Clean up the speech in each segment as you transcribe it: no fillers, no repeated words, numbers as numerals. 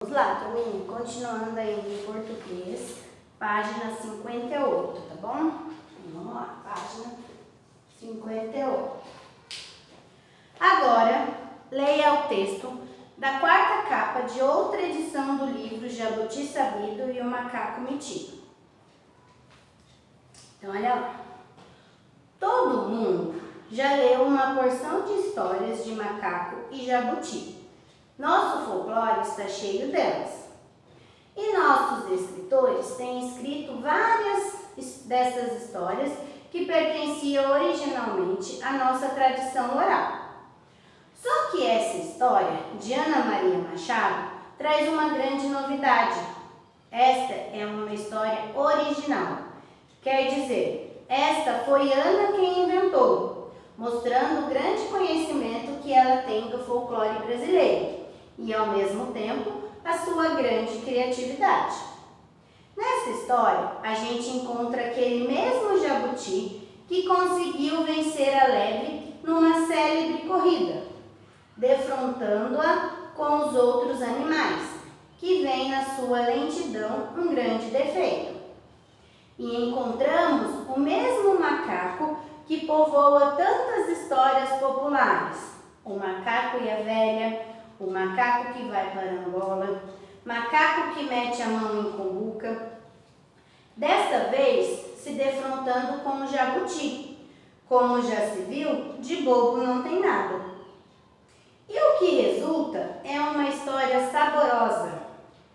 Vamos lá, turminha, continuando aí em português, página 58, tá bom? Vamos lá, página 58. Agora, leia o texto da quarta capa de outra edição do livro Jabuti Sabido e o Macaco Metido. Então, olha lá. Todo mundo já leu uma porção de histórias de macaco e jabuti. Nosso folclore está cheio delas. E nossos escritores têm escrito várias dessas histórias que pertenciam originalmente à nossa tradição oral. Só que essa história de Ana Maria Machado traz uma grande novidade. Esta é uma história original. Quer dizer, esta foi Ana quem inventou, mostrando o grande conhecimento que ela tem do folclore brasileiro e, ao mesmo tempo, a sua grande criatividade. Nessa história, a gente encontra aquele mesmo jabuti que conseguiu vencer a lebre numa célebre corrida, defrontando-a com os outros animais, que vem na sua lentidão um grande defeito. E encontramos o mesmo macaco que povoa tantas histórias populares, o macaco e a velha, o macaco que vai para Angola, macaco que mete a mão em cumbuca, desta vez se defrontando com o jabuti. Como já se viu, de bobo não tem nada. E o que resulta é uma história saborosa,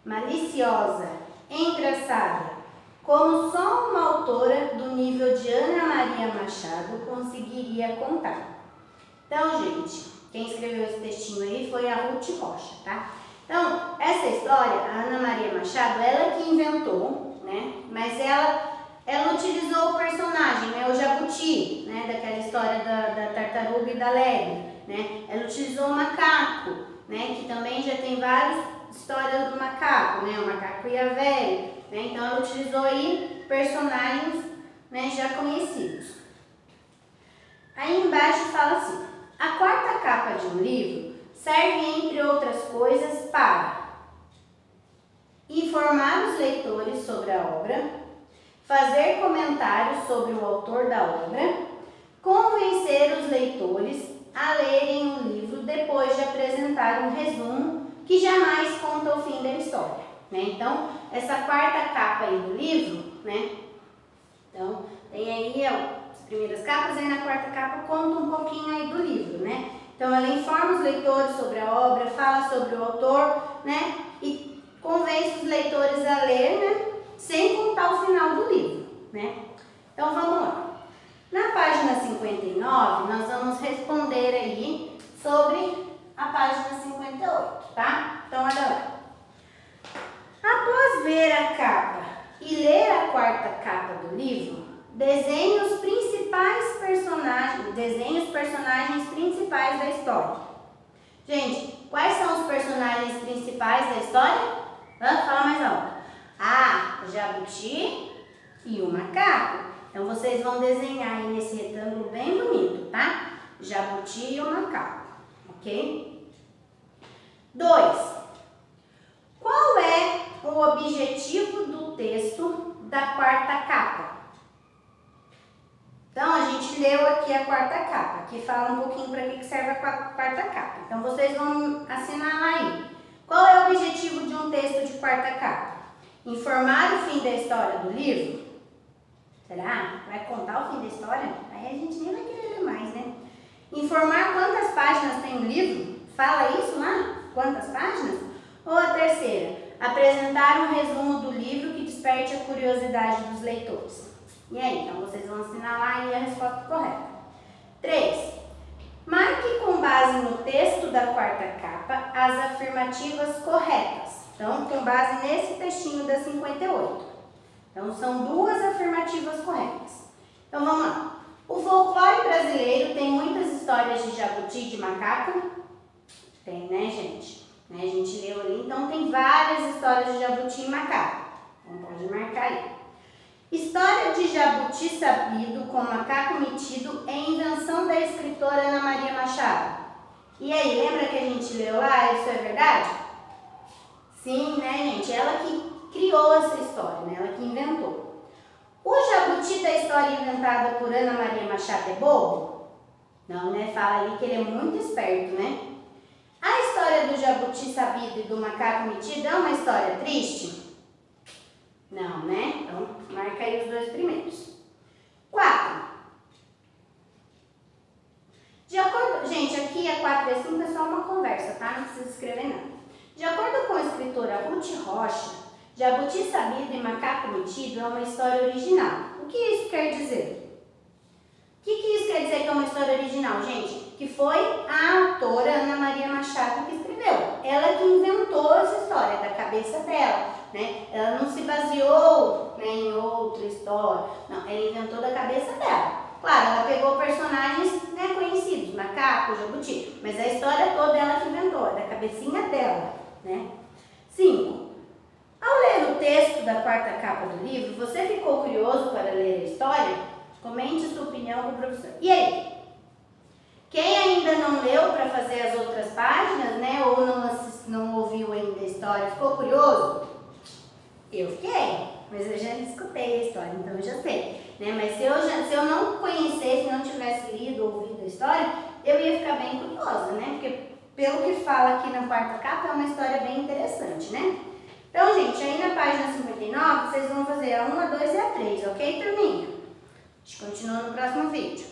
maliciosa, engraçada, como só uma autora do nível de Ana Maria Machado conseguiria contar. Então, gente, quem escreveu esse textinho aí foi a Ruth Rocha, tá? Então, essa história, a Ana Maria Machado, ela que inventou, né? Mas ela utilizou o personagem, né? O jabuti, né? Daquela história da tartaruga e da lebre, né? Ela utilizou o macaco, né? Que também já tem várias histórias do macaco, né? O macaco e a velha, né? Então, ela utilizou aí personagens, né, já conhecidos. Aí embaixo fala assim: a quarta capa de um livro serve, entre outras coisas, para informar os leitores sobre a obra, fazer comentários sobre o autor da obra, convencer os leitores a lerem o livro depois de apresentar um resumo que jamais conta o fim da história, né? Então, essa quarta capa aí do livro, né? Então, tem aí as primeiras capas, aí na quarta capa conta um pouquinho aí do livro, né? Então, ela informa os leitores sobre a obra, fala sobre o autor, né? E convence os leitores a ler, né? Sem contar o final do livro, né? Então, vamos lá. Na página 59, nós vamos responder aí sobre a página 58, tá? Então, olha lá. Após ver a capa e ler a quarta capa do livro, desenhe os personagens principais da história. Gente, quais são os personagens principais da história? Fala mais alto. O jabuti e o macaco. Então, vocês vão desenhar aí nesse retângulo bem bonito, tá? Jabuti e o macaco, ok? 2. Qual é o objetivo do texto da quarta capa? Então, a gente leu aqui a quarta capa, que fala um pouquinho para que serve a quarta capa. Então, vocês vão assinalar aí. Qual é o objetivo de um texto de quarta capa? Informar o fim da história do livro? Será? Vai contar o fim da história? Aí a gente nem vai querer ler mais, né? Informar quantas páginas tem o livro? Fala isso lá? Quantas páginas? Ou a terceira? Apresentar um resumo do livro que desperte a curiosidade dos leitores. E aí, então vocês vão assinalar aí a resposta correta. 3. Marque com base no texto da quarta capa as afirmativas corretas. Então, com base nesse textinho da 58. Então, são duas afirmativas corretas. Então, vamos lá. O folclore brasileiro tem muitas histórias de jabuti e de macaco? Tem, né, gente? A gente leu ali, então tem várias histórias de jabuti e macaco. Então, pode marcar aí. História de jabuti sabido com macaco metido é invenção da escritora Ana Maria Machado. E aí, lembra que a gente leu lá? Isso é verdade? Sim, né, gente? Ela que criou essa história, né? Ela que inventou. O jabuti da história inventada por Ana Maria Machado é bobo? Não, né? Fala ali que ele é muito esperto, né? A história do jabuti sabido e do macaco metido é uma história triste? Não, né? Então, marca aí os dois primeiros. 4. De acordo... Gente, aqui a 4 e a 5 é só uma conversa, tá? Não precisa escrever nada. De acordo com a escritora Ruth Rocha, Jabuti Sabido e Macaco Metido é uma história original. O que isso quer dizer? O que isso quer dizer que é uma história original, gente? Que foi a autora Ana Maria Machado que escreveu. Ela que inventou essa história da cabeça dela, né? Ela não se baseou, né, em outra história. Não, ela inventou da cabeça dela. Claro, ela pegou personagens, né, conhecidos, macaco, jabuti, mas a história toda ela que inventou, é da cabecinha dela, né? 5. Ao ler o texto da quarta capa do livro, você ficou curioso para ler a história? Comente sua opinião com o professor. E aí? Quem ainda não leu para fazer as outras páginas, né, ou não ouviu ainda a história, ficou curioso? Eu fiquei, mas eu já escutei a história, então eu já sei. Né? Mas se eu não conhecesse, não tivesse lido ou ouvido a história, eu ia ficar bem curiosa, né? Porque pelo que fala aqui na quarta capa, é uma história bem interessante, né? Então, gente, aí na página 59, vocês vão fazer a 1, a 2 e a 3, ok, turminha? A gente continua no próximo vídeo.